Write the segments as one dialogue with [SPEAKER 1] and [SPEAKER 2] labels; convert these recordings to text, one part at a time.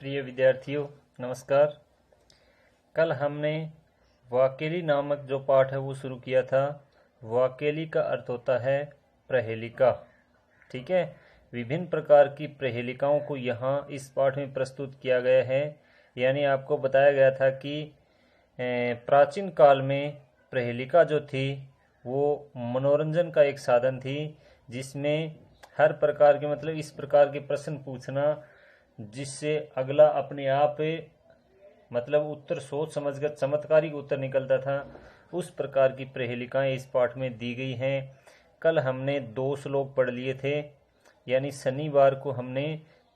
[SPEAKER 1] प्रिय विद्यार्थियों, नमस्कार। कल हमने वाकेली नामक जो पाठ है वो शुरू किया था। वाकेली का अर्थ होता है प्रहेलिका। ठीक है, विभिन्न प्रकार की प्रहेलिकाओं को यहाँ इस पाठ में प्रस्तुत किया गया है। यानी आपको बताया गया था कि प्राचीन काल में प्रहेलिका जो थी वो मनोरंजन का एक साधन थी, जिसमें हर प्रकार के मतलब इस प्रकार के प्रश्न पूछना जिससे अगला अपने आप मतलब उत्तर सोच समझकर चमत्कारिक उत्तर निकलता था। उस प्रकार की प्रहेलिकाएं इस पाठ में दी गई हैं। कल हमने 2 श्लोक पढ़ लिए थे, यानी शनिवार को हमने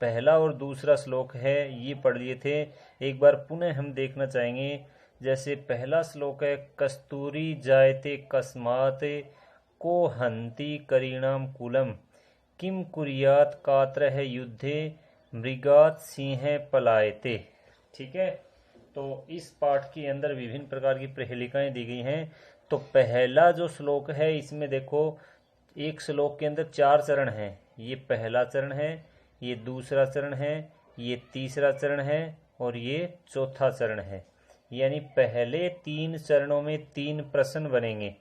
[SPEAKER 1] पहला और दूसरा श्लोक है ये पढ़ लिए थे। एक बार पुनः हम देखना चाहेंगे। जैसे पहला श्लोक है, कस्तूरी जायते कस्मात को हंति करीणाम कुलम किम कुर्यात कात्रः युद्धे मृगात सिंह पलायते। ठीक है, तो इस पाठ के अंदर विभिन्न प्रकार की प्रहेलिकाएं दी गई हैं। तो पहला जो श्लोक है इसमें देखो, एक श्लोक के अंदर 4 चरण हैं। ये पहला चरण है, ये दूसरा चरण है, ये तीसरा चरण है और ये चौथा चरण है। यानी पहले 3 चरणों में 3 प्रश्न बनेंगे।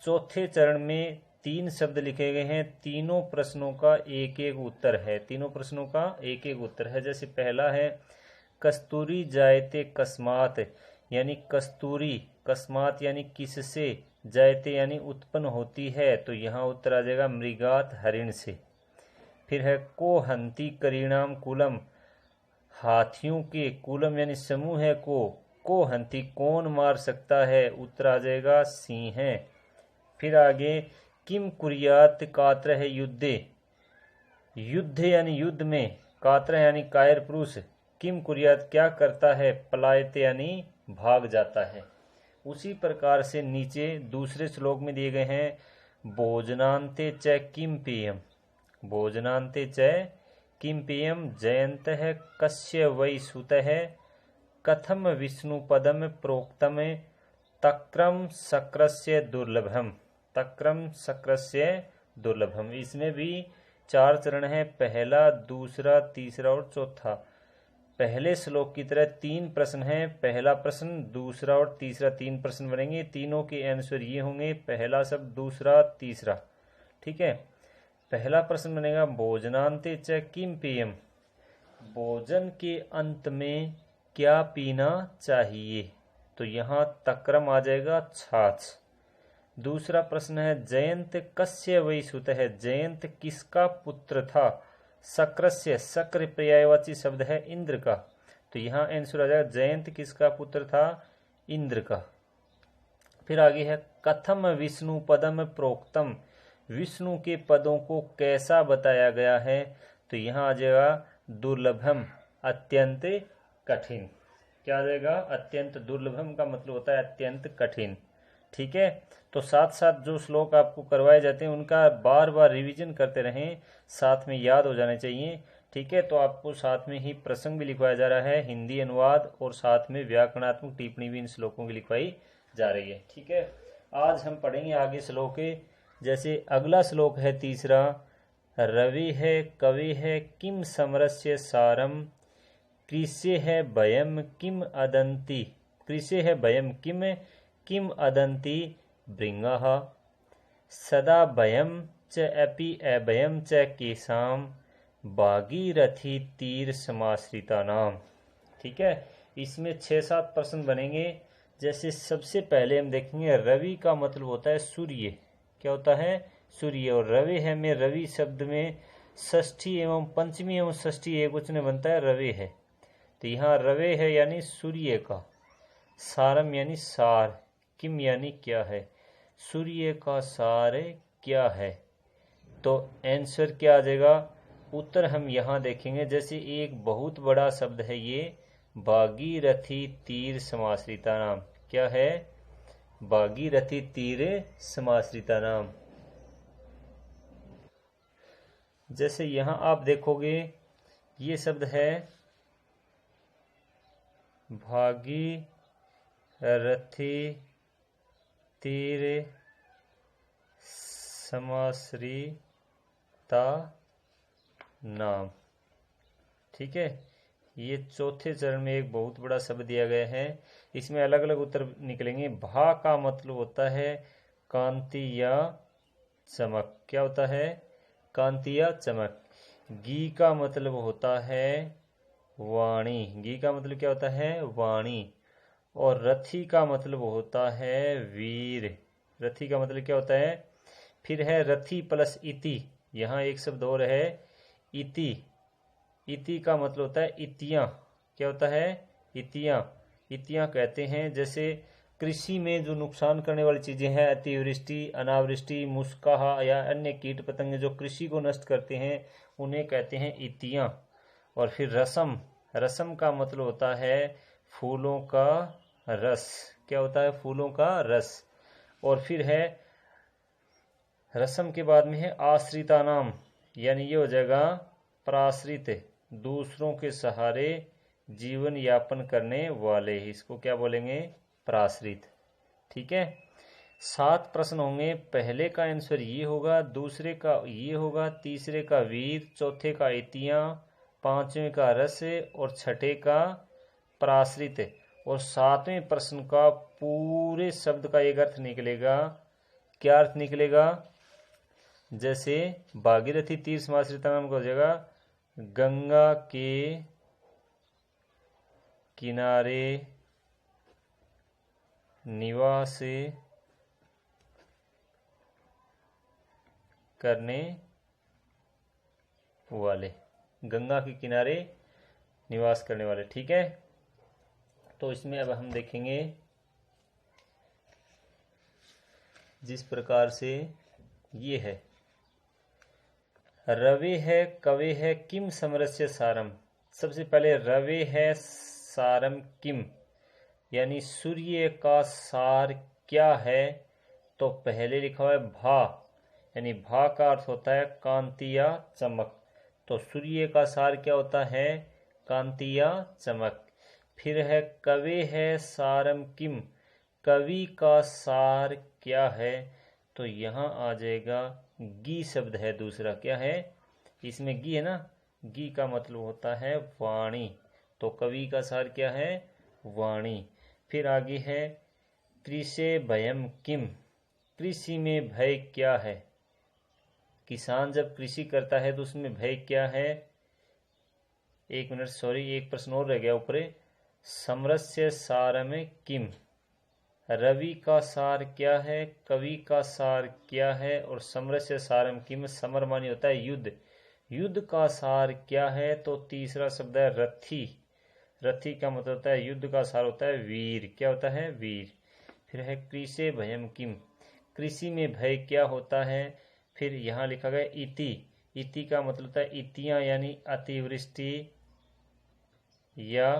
[SPEAKER 1] चौथे चरण में 3 शब्द लिखे गए हैं। तीनों प्रश्नों का एक एक उत्तर है। तीनों प्रश्नों का एक एक उत्तर है। जैसे पहला है, कस्तूरी जायते कस्मात, यानी कस्तूरी कस्मात यानी किससे, जायते यानी उत्पन्न होती है, तो यहाँ उत्तर आ जाएगा मृगात हरिण से। फिर है को हंती करीणाम कुलम, हाथियों के कुलम यानी समूह है को हंती कौन मार सकता है, उत्तर आ जाएगा सिंह। फिर आगे, किम कुर्यात कात्रः युद्धे, युद्ध यानी युद्ध में, कात्र यानी कायर पुरुष, किम कुर्यात क्या करता है, पलायत यानी भाग जाता है। उसी प्रकार से नीचे दूसरे श्लोक में दिए गए हैं, भोजनांते च किम पेयम, भोजनांते च किम पेयम जयंतः कस्य वै सुतः कथम विष्णुपदम प्रोक्तम तक्रम शक्रस्य दुर्लभम, तक्रम शक्रस्य दुर्लभम। इसमें भी 4 चरण है, पहला, दूसरा, तीसरा और चौथा। पहले श्लोक की तरह 3 प्रश्न हैं। पहला प्रश्न, दूसरा और तीसरा 3 प्रश्न बनेंगे। तीनों के आंसर ये होंगे, पहला शब्द, दूसरा, तीसरा। ठीक है, पहला प्रश्न बनेगा, भोजनांते च किम पेयम, भोजन के अंत में क्या पीना चाहिए, तो यहाँ तक्रम आ जाएगा छाछ। दूसरा प्रश्न है, जयंत कस्य वै सुतः, जयंत किसका पुत्र था, शक्रस्य, शक्र पर्यायवाची शब्द है इंद्र का, तो यहाँ आंसर आ जाएगा जयंत किसका पुत्र था, इंद्र का। फिर आगे है, कथम विष्णु पदम प्रोक्तम, विष्णु के पदों को कैसा बताया गया है, तो यहाँ आ जाएगा दुर्लभम, अत्यंत कठिन। क्या आ जाएगा, अत्यंत। दुर्लभम का मतलब होता है अत्यंत कठिन। ठीक है, तो साथ साथ जो श्लोक आपको करवाए जाते हैं उनका बार बार रिवीजन करते रहें, साथ में याद हो जाने चाहिए। ठीक है, तो आपको साथ में ही प्रसंग भी लिखवाया जा रहा है, हिंदी अनुवाद और साथ में व्याकरणात्मक टिप्पणी भी इन श्लोकों की लिखवाई जा रही है। ठीक है, आज हम पढ़ेंगे आगे श्लोक। जैसे अगला श्लोक है तीसरा, रवि है कवि है किम समरस्य सारम, कृष्य है भयम किम अदंती, कृष्य है भयम किम अदंती भृंगः, सदा भयम च अपि अभयम च केशाम भागीरथी तीर समाश्रिता नाम। ठीक है, इसमें 6-7 प्रश्न बनेंगे। जैसे सबसे पहले हम देखेंगे, रवि का मतलब होता है सूर्य। क्या होता है, सूर्य। और रवि है में, रवि शब्द में षष्ठी एवं पंचमी एवं षष्ठी एक वचन बनता है, रवि है। तो यहाँ रवे है यानी सूर्य का, सारम यानी सार, किम यानी क्या है, सूर्य का सार क्या है, तो आंसर क्या आ जाएगा, उत्तर हम यहाँ देखेंगे। जैसे एक बहुत बड़ा शब्द है ये, भागीरथी तीर समाश्रिता नाम। क्या है, भागीरथी तीर समाश्रिता नाम। जैसे यहाँ आप देखोगे ये शब्द है भागीरथी तीर समाश्रिता नाम। ठीक है, ये चौथे चरण में एक बहुत बड़ा शब्द दिया गया है। इसमें अलग अलग उत्तर निकलेंगे। भा का मतलब होता है कांति या चमक। क्या होता है? कांति या चमक। गी का मतलब होता है वाणी। गी का मतलब क्या होता है? वाणी। और रथी का मतलब होता है वीर। रथी का मतलब क्या होता है? फिर है रथी प्लस इति। यहाँ एक शब्द और है इति। इति का मतलब होता है इतियाँ। क्या होता है? इतियाँ। इतियाँ कहते हैं जैसे कृषि में जो नुकसान करने वाली चीज़ें हैं, अतिवृष्टि, अनावृष्टि, मुस्काहा या अन्य कीट पतंगे जो कृषि को नष्ट करते हैं, उन्हें कहते हैं इतियाँ। और फिर रसम। रसम का मतलब होता है फूलों का रस। क्या होता है? फूलों का रस। और फिर है रसम के बाद में है आश्रिता नाम, यानी ये हो जाएगा प्राश्रित, दूसरों के सहारे जीवन यापन करने वाले। इसको क्या बोलेंगे? प्राश्रित। ठीक है। 7 प्रश्न होंगे। पहले का आंसर ये होगा, दूसरे का ये होगा, तीसरे का वीर, चौथे का इतियाँ, पांचवें का रस और छठे का प्राश्रित। और 7वें प्रश्न का पूरे शब्द का एक अर्थ निकलेगा। क्या अर्थ निकलेगा? जैसे भागीरथी तीर समाश्रिता नाम का हो जाएगा गंगा के किनारे निवास करने वाले। गंगा के किनारे निवास करने वाले। ठीक है। तो इसमें अब हम देखेंगे जिस प्रकार से ये है रवे है कवे है किम समरस्य सारम। सबसे पहले रवे है सारम किम, यानी सूर्य का सार क्या है। तो पहले लिखा हुआ है भा, यानी भा का अर्थ होता है कांति या चमक। तो सूर्य का सार क्या होता है? कांति या चमक। फिर है कवे है सारम किम, कवि का सार क्या है। तो यहाँ आ जाएगा गी शब्द है दूसरा। क्या है? इसमें गी है ना। गी का मतलब होता है वाणी। तो कवि का सार क्या है? वाणी। फिर आगे है कृषे भयम किम, कृषि में भय क्या है। किसान जब कृषि करता है तो उसमें भय क्या है। एक मिनट, सॉरी, एक प्रश्न और रह गया ऊपर। समरस्य सारम किम, रवि का सार क्या है, कवि का सार क्या है और समरस्य सारम किम, समर मानी होता है युद्ध। युद्ध का सार क्या है। तो तीसरा शब्द है रथी। रथी का मतलब होता है युद्ध का सार होता है वीर। क्या होता है? वीर। फिर है कृषि भयम किम, कृषि में भय क्या होता है। फिर यहाँ लिखा गया इति। इति का मतलब होता है इतियाँ, यानी अतिवृष्टि या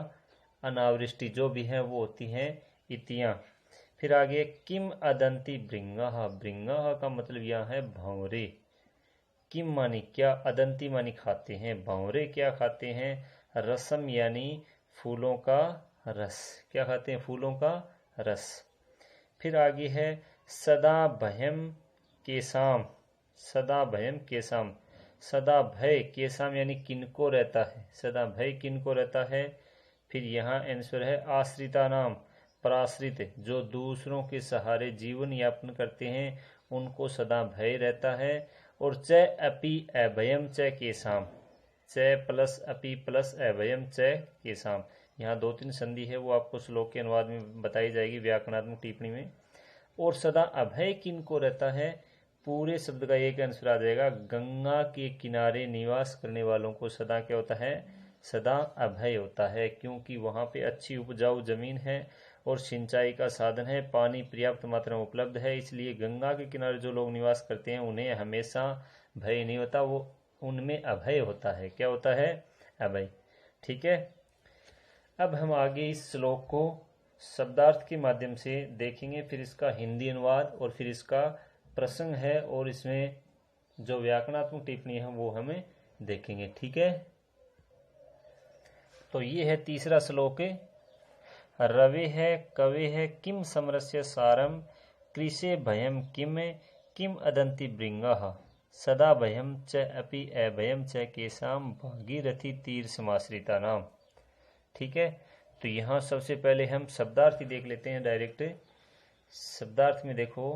[SPEAKER 1] अनावृष्टि जो भी है वो होती हैं इतियाँ। फिर आगे किम अदंती भृंगाः, भृंगाः का मतलब यहाँ है भंवरे। किम मानी क्या, अदंती मानी खाते हैं, भंवरे क्या खाते हैं। रसम यानी फूलों का रस। क्या खाते हैं? फूलों का रस। फिर आगे है सदा भयम केसाम, सदा भयम केसाम, सदा भय केसाम यानी किनको रहता है, सदा भय किनको रहता है। फिर यहाँ आंसर है आश्रिता नाम, प्राश्रित जो दूसरों के सहारे जीवन यापन करते हैं उनको सदा भय रहता है। और च अपि अभयम च केसाम, च प्लस अपि प्लस अभयम च केसाम। यहाँ 2-3 संधि है वो आपको श्लोक के अनुवाद में बताई जाएगी व्याकरणात्मक टिप्पणी में। और सदा अभय किनको रहता है। पूरे शब्द का एक आंसर आ जाएगा गंगा के किनारे निवास करने वालों को सदा क्या होता है? सदा अभय होता है, क्योंकि वहाँ पे अच्छी उपजाऊ जमीन है और सिंचाई का साधन है, पानी पर्याप्त मात्रा में उपलब्ध है। इसलिए गंगा के किनारे जो लोग निवास करते हैं उन्हें हमेशा भय नहीं होता, वो उनमें अभय होता है। क्या होता है? अभय। ठीक है। अब हम आगे इस श्लोक को शब्दार्थ के माध्यम से देखेंगे, फिर इसका हिंदी अनुवाद और फिर इसका प्रसंग है और इसमें जो व्याकरणात्मक टिप्पणी है वो हमें देखेंगे। ठीक है। तो ये है तीसरा श्लोक। रवे है कवे है किम समरस्य सारम, कृषे भयम किम, किम अदंति भृंगाः, सदा भयम च अपि अभयम च केसाम, भागीरथी तीर समाश्रिता नाम। ठीक है। तो यहाँ सबसे पहले हम शब्दार्थ ही देख लेते हैं डायरेक्ट। शब्दार्थ में देखो,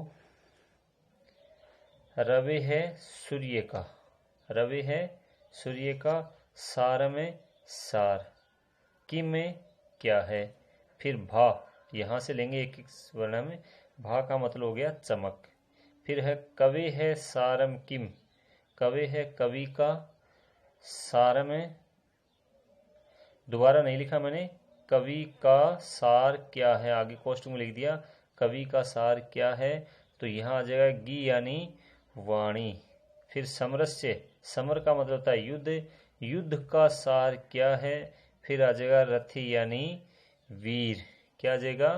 [SPEAKER 1] रवे है सूर्य का, रवे है सूर्य का, सार में सार, किम में क्या है, फिर भा, यहाँ से लेंगे एक एक वर्ण में, भा का मतलब हो गया चमक। फिर है कवि है सारम किम, कवि है कवि का, सार में, दोबारा नहीं लिखा मैंने, कवि का सार क्या है, आगे कोष्टक में लिख दिया कवि का सार क्या है, तो यहाँ आ जाएगा गी यानी वाणी। फिर समरस्य, समर का मतलब होता है युद्ध, युद्ध का सार क्या है, फिर आ जाएगा रथी यानी वीर, क्या आ जाएगा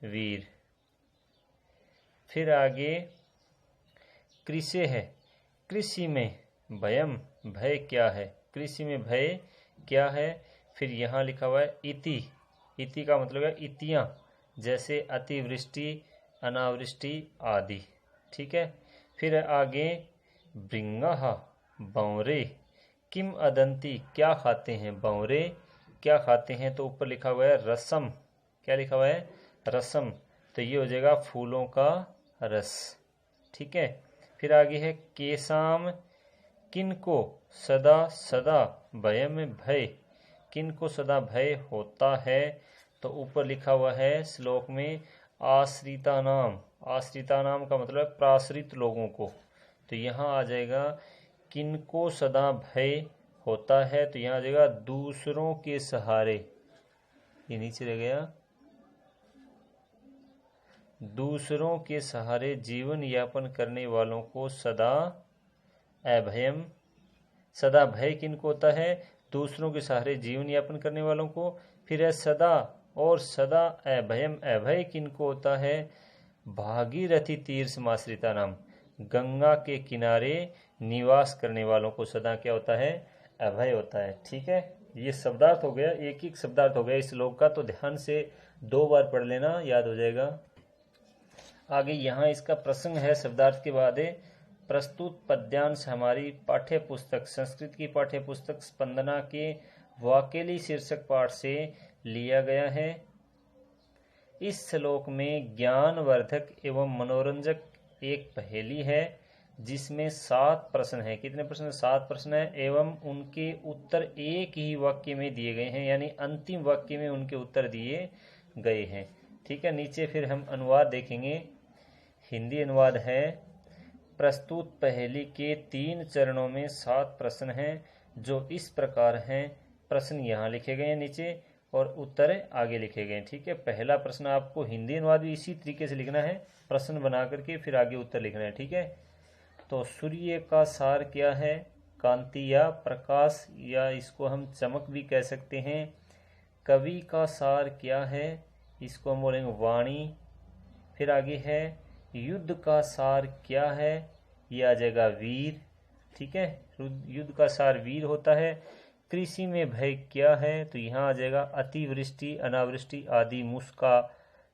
[SPEAKER 1] वीर। फिर आगे कृषि है, कृषि में भयम, भय क्या है, कृषि में भय क्या है। फिर यहाँ लिखा हुआ है इति, इति का मतलब है इतियाँ, जैसे अतिवृष्टि, अनावृष्टि आदि, ठीक है। फिर आगे भृंगः, बौरे, किम अदंती, क्या खाते हैं, बौरे क्या खाते हैं, तो ऊपर लिखा हुआ है रसम, क्या लिखा हुआ है रसम, तो ये हो जाएगा फूलों का रस, ठीक है। फिर आगे है केसाम, किनको सदा सदा भयम भय, किनको सदा भय होता है, तो ऊपर लिखा हुआ है श्लोक में आश्रिता नाम, आश्रिता नाम का मतलब है प्राश्रित लोगों को, तो यहाँ आ जाएगा किनको सदा भय होता है, तो यहाँ आ जाएगा दूसरों के सहारे, ये नीचे रह गया, दूसरों के सहारे जीवन यापन करने वालों को सदा अभयम, सदा भय किनको होता है, दूसरों के सहारे जीवन यापन करने वालों को। फिर है सदा, और सदा अभयम, अभय किनको होता है, भागीरथी तीर समाश्रिता नाम, गंगा के किनारे निवास करने वालों को सदा क्या होता है, अभय होता है, ठीक है। ये शब्दार्थ हो गया, एक एक शब्दार्थ हो गया इस श्लोक का, तो ध्यान से 2 बार पढ़ लेना, याद हो जाएगा। आगे यहाँ इसका प्रसंग है शब्दार्थ के बाद है, प्रस्तुत पद्यांश हमारी पाठ्य पुस्तक, संस्कृत की पाठ्य पुस्तक स्पंदना के वाकेली शीर्षक पाठ से लिया गया है। इस श्लोक में ज्ञानवर्धक एवं मनोरंजक एक पहेली है, जिसमें 7 प्रश्न हैं। कितने प्रश्न? 7 प्रश्न है, एवं उनके उत्तर एक ही वाक्य में दिए गए हैं, यानी अंतिम वाक्य में उनके उत्तर दिए गए हैं, ठीक है। नीचे फिर हम अनुवाद देखेंगे। हिंदी अनुवाद है, प्रस्तुत पहेली के 3 चरणों में 7 प्रश्न हैं, जो इस प्रकार हैं। प्रश्न यहाँ लिखे गए हैं नीचे और उत्तर आगे लिखे गए हैं, ठीक है। पहला प्रश्न आपको हिंदी अनुवाद भी इसी तरीके से लिखना है, प्रश्न बना करके फिर आगे उत्तर लिखना है, ठीक है। तो सूर्य का सार क्या है, कांति या प्रकाश, या इसको हम चमक भी कह सकते हैं। कवि का सार क्या है, इसको हम बोलेंगे वाणी। फिर आगे है युद्ध का सार क्या है, ये आ जाएगा वीर, ठीक है, युद्ध का सार वीर होता है। कृषि में भय क्या है, तो यहाँ आ जाएगा अतिवृष्टि, अनावृष्टि आदि, मुस्का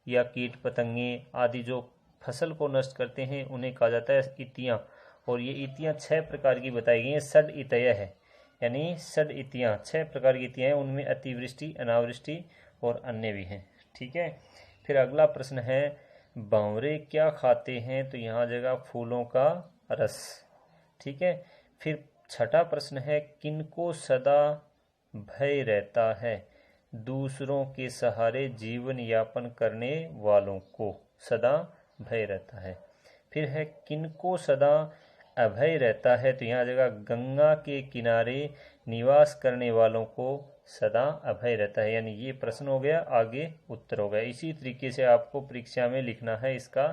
[SPEAKER 1] या कीट पतंगे आदि जो फसल को नष्ट करते हैं उन्हें कहा जाता है इतियाँ, और ये इतियाँ 6 प्रकार की बताई गई हैं। षड इतय है, यानी षड इतियाँ 6 प्रकार की इतियाँ हैं, उनमें अतिवृष्टि, अनावृष्टि और अन्य भी हैं, ठीक है। फिर अगला प्रश्न है भंवरे क्या खाते हैं, तो यहाँ आ जाएगा फूलों का रस, ठीक है। फिर छठा प्रश्न है किनको सदा भय रहता है, दूसरों के सहारे जीवन यापन करने वालों को सदा भय रहता है। फिर है किनको सदा अभय रहता है, तो यहाँ आ जाएगा गंगा के किनारे निवास करने वालों को सदा अभय रहता है, यानी ये प्रश्न हो गया, आगे उत्तर हो गया। इसी तरीके से आपको परीक्षा में लिखना है इसका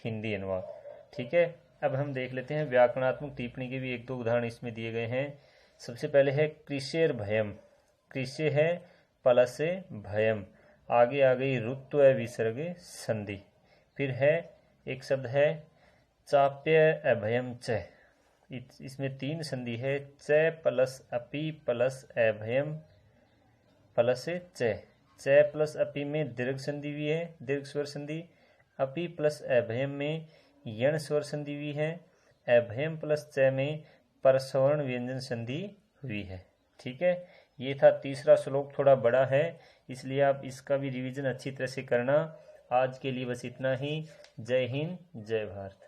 [SPEAKER 1] हिंदी अनुवाद, ठीक है। अब हम देख लेते हैं व्याकरणात्मक टिप्पणी के भी 1-2 उदाहरण इसमें दिए गए हैं। सबसे पहले है कृषेर भयम, कृषि है प्लस भयम, आगे आ गई ऋत्व विसर्ग संधि। फिर है एक शब्द है चाप्य अभयम च, इसमें 3 संधि है, च प्लस अपि प्लस अभयम प्लस च, च प्लस अपि में दीर्घ संधि भी है, दीर्घ स्वर संधि। अपि प्लस अभयम में यण स्वर संधि हुई है, अभयम प्लस च में परसवर्ण व्यंजन संधि हुई है, ठीक है। ये था तीसरा श्लोक, थोड़ा बड़ा है, इसलिए आप इसका भी रिवीजन अच्छी तरह से करना। आज के लिए बस इतना ही। जय हिंद, जय भारत।